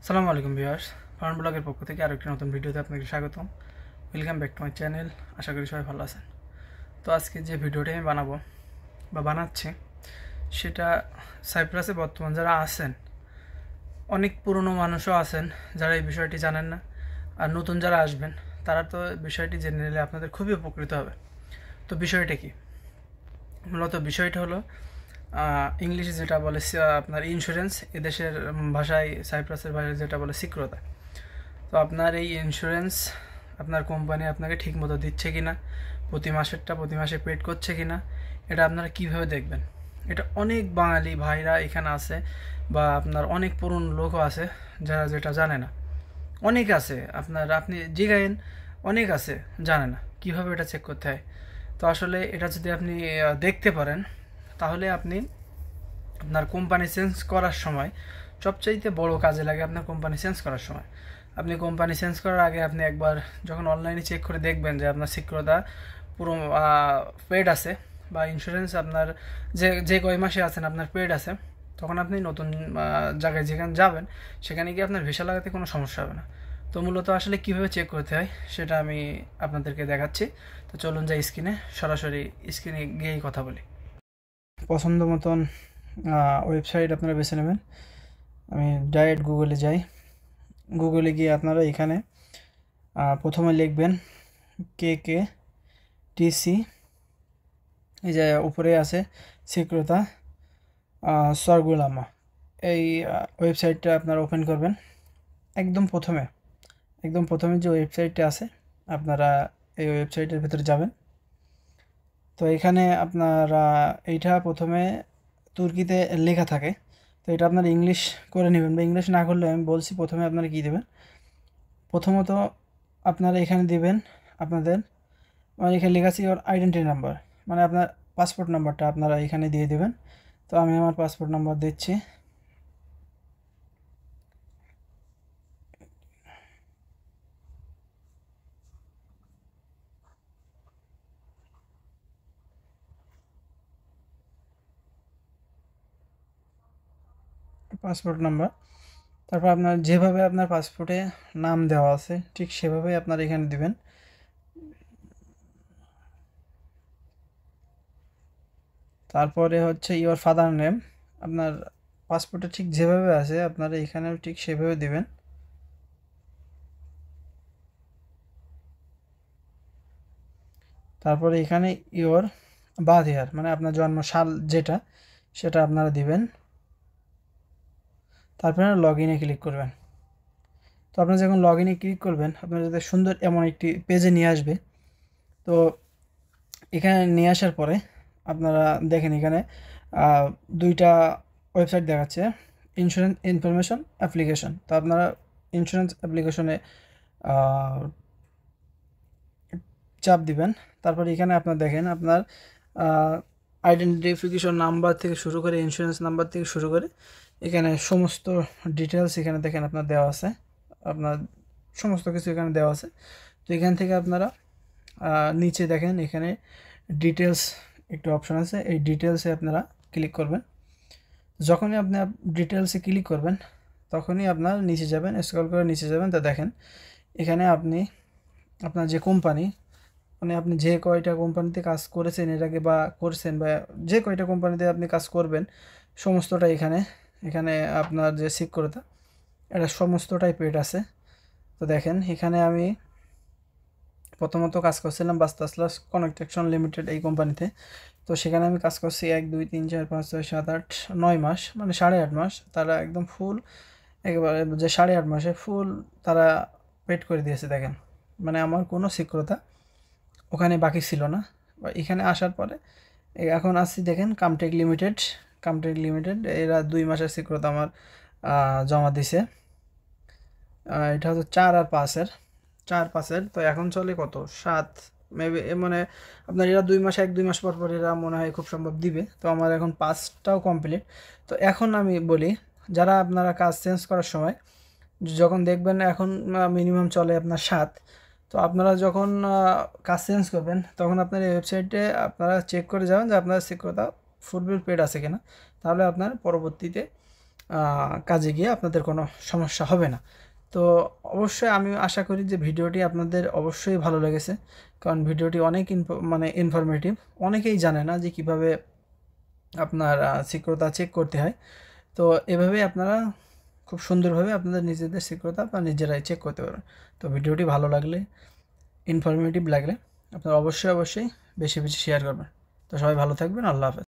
আসসালামু আলাইকুম viewers, farm ব্লগের পক্ষ থেকে আরেকটি নতুন ভিডিওতে আপনাকে স্বাগতম। Welcome back to my channel. আশা করি সবাই ভালো আছেন। তো আজকে যে ভিডিওটি আমি বানাবো বা বানাচ্ছি সেটা সাইপ্রাসে বর্তমান যারা আছেন, অনেক পুরনো মানুষও আছেন যারা এই বিষয়টি জানেন না, আর নতুন যারা আসবেন তারা তো বিষয়টি জেনে নিলে আপনাদের খুবই উপকৃত হবে। তো বিষয়টা কি? মূলত বিষয়টা হলো ইংলিশে যেটা বলে আপনার ইন্স্যুরেন্স, এদেশের ভাষায় সাইপ্রাসের ভাষায় যেটা বলে সিকিউরিটি। তো আপনার এই ইন্স্যুরেন্স আপনার কোম্পানি আপনাকে ঠিকমতো দিচ্ছে কি না, প্রতি মাসে পেড করছে কি না, এটা আপনারা কীভাবে দেখবেন? এটা অনেক বাঙালি ভাইরা এখানে আছে, বা আপনার অনেক পুরনো লোকও আছে যারা যেটা জানে না। অনেক আছে, আপনি জিগাইন, অনেক আছে জানে না কীভাবে এটা চেক করতে হয়। তো আসলে এটা যদি আপনি দেখতে পারেন, তাহলে আপনি আপনার কোম্পানি চেঞ্জ করার সময় সবচাইতে বড় কাজে লাগে। আপনার কোম্পানি চেঞ্জ করার সময়, আপনি কোম্পানি চেঞ্জ করার আগে আপনি একবার যখন অনলাইনে চেক করে দেখবেন যে আপনার সিকিউরিটি পুরো পেড আছে, বা ইন্স্যুরেন্স আপনার যে যে কয় মাসে আছেন আপনার পেড আছে, তখন আপনি নতুন জায়গায় যেখানে যাবেন সেখানে গিয়ে আপনার ভিসা লাগাতে কোনো সমস্যা হবে না। তো মূলত আসলে কীভাবে চেক করতে হয় সেটা আমি আপনাদেরকে দেখাচ্ছি। তো চলুন যাই স্ক্রিনে, সরাসরি স্ক্রিনে গিয়েই কথা বলি। পছন্দ মতন ওয়েবসাইট আপনারা বেছে নেবেন। আমি ডাইরেক্ট গুগলে যাই। গুগলে গিয়ে আপনারা এখানে প্রথমে লিখবেন KKTC, এই যে উপরে আছে সিকিউরিটি সরগুলামা। এই ওয়েবসাইটটা আপনারা ওপেন করবেন। একদম প্রথমে যে ওয়েবসাইটটা আছে আপনারা এই ওয়েবসাইটের ভেতরে যাবেন। তো এখানে আপনারা এইটা প্রথমে তুর্কিতে লেখা থাকে, তো এটা আপনারা ইংলিশ করে নেবেন, বা ইংলিশ না করলে আমি বলছি প্রথমে আপনারা কী দেবেন। প্রথমত আপনারা এখানে দেবেন আপনাদের, মানে এখানে লেখা আছে ইওর আইডেন্টিটি নাম্বার, মানে আপনার পাসপোর্ট নাম্বারটা আপনারা এখানে দিয়ে দেবেন। তো আমি আমার পাসপোর্ট নাম্বার দিচ্ছি। পাসপোর্ট নাম্বার, তারপর আপনার যেভাবে আপনার পাসপোর্টে নাম দেওয়া আছে ঠিক সেভাবেই আপনারা এখানে দিবেন। তারপরে হচ্ছে ইওর ফাদার নেম, আপনার পাসপোর্টে ঠিক যেভাবে আছে আপনারা এখানেও ঠিক সেভাবে দিবেন। তারপরে এখানে ইওর বার্থ ইয়ার, মানে আপনার জন্ম সাল যেটা, সেটা আপনারা দিবেন। তারপরে লগ ইনে ক্লিক করবেন। তো আপনারা যখন লগ ইনে ক্লিক করবেন আপনার যাতে সুন্দর এমন একটি পেজে নিয়ে আসবে। তো এখানে নিয়ে আসার পরে আপনারা দেখেন এখানে দুইটা ওয়েবসাইট দেখাচ্ছে, ইন্স্যুরেন্স ইনফরমেশন অ্যাপ্লিকেশন। তো আপনারা ইন্স্যুরেন্স অ্যাপ্লিকেশনে চাপ দিবেন। তারপর এখানে আপনার দেখেন আপনার আইডেন্টিফিকেশন নাম্বার থেকে শুরু করে ইন্স্যুরেন্স নাম্বার থেকে শুরু করে এখানে সমস্ত ডিটেলস এখানে দেখেন আপনার দেওয়া আছে, আপনার সমস্ত কিছু এখানে দেওয়া আছে। তো এখান থেকে আপনারা নিচে দেখেন এখানে ডিটেলস একটু অপশন আছে, এই ডিটেলসে আপনারা ক্লিক করবেন। যখনই আপনি ডিটেলসে ক্লিক করবেন তখনই আপনার নিচে যাবেন, স্ক্রল করে নিচে যাবেন। তো দেখেন এখানে আপনি আপনার যে কোম্পানি, মানে আপনি যে কয়টা কোম্পানিতে কাজ করেছেন এর আগে বা করছেন, বা যে কয়টা কোম্পানিতে আপনি কাজ করবেন সমস্তটা এখানে এখানে আপনার যে সিকিউরিটি এটা সমস্তটাই পেড আছে। তো দেখেন এখানে আমি প্রথমত কাজ করছিলাম বাস্তাসলাস কনস্ট্রাকশন লিমিটেড এই কোম্পানিতে। তো সেখানে আমি কাজ করছি 1 2 3 4 5 6 7 8 9 মাস, মানে 8.5 মাস। তারা একদম ফুল, একেবারে যে 8.5 মাসে ফুল তারা পেড করে দিয়েছে। দেখেন মানে আমার কোনো সিকিউরিটি ওখানে বাকি ছিল না। বা এখানে আসার পরে এখন আসছি দেখেন কামটেক লিমিটেড এরা 2 মাসের সিকিউরিটি আমার জমা দিছে। এটা হচ্ছে 4 আর 5-এর। তো এখন চলে কত 7 মেবি, মানে আপনার এরা 2 মাস 1 2 মাস পর পর এরা মনে হয় খুব সম্ভব দিবে। তো আমার এখন 5টাও কমপ্লিট। তো এখন আমি বলি, যারা আপনারা কাজ চেঞ্জ করার সময় যখন দেখবেন এখন মিনিমাম চলে আপনার 7, তো আপনারা যখন কাজ চেঞ্জ করবেন তখন আপনার এই ওয়েবসাইটে আপনারা চেক করে যাবেন যে আপনার সিকিউরিটি ফুলফিল পেড আছে কিনা। তাহলে আপনার পরবর্তীতে কাজে গিয়ে আপনাদের কোনো সমস্যা হবে না। তো অবশ্যই আমি আশা করি যে ভিডিওটি আপনাদের অবশ্যই ভালো লেগেছে, কারণ ভিডিওটি অনেক ইনফরমেটিভ। অনেকেই জানে না যে কীভাবে আপনার সিকিউরতা চেক করতে হয়। তো এভাবেই আপনারা খুব সুন্দরভাবে আপনাদের নিজেদের সিকিউরতা বা নিজেরাই চেক করতে পারবেন। তো ভিডিওটি ভালো লাগলে, ইনফরমেটিভ লাগলে আপনারা অবশ্যই বেশি বেশি শেয়ার করবেন। তো সবাই ভালো থাকবেন। আল্লাহ হাফেজ।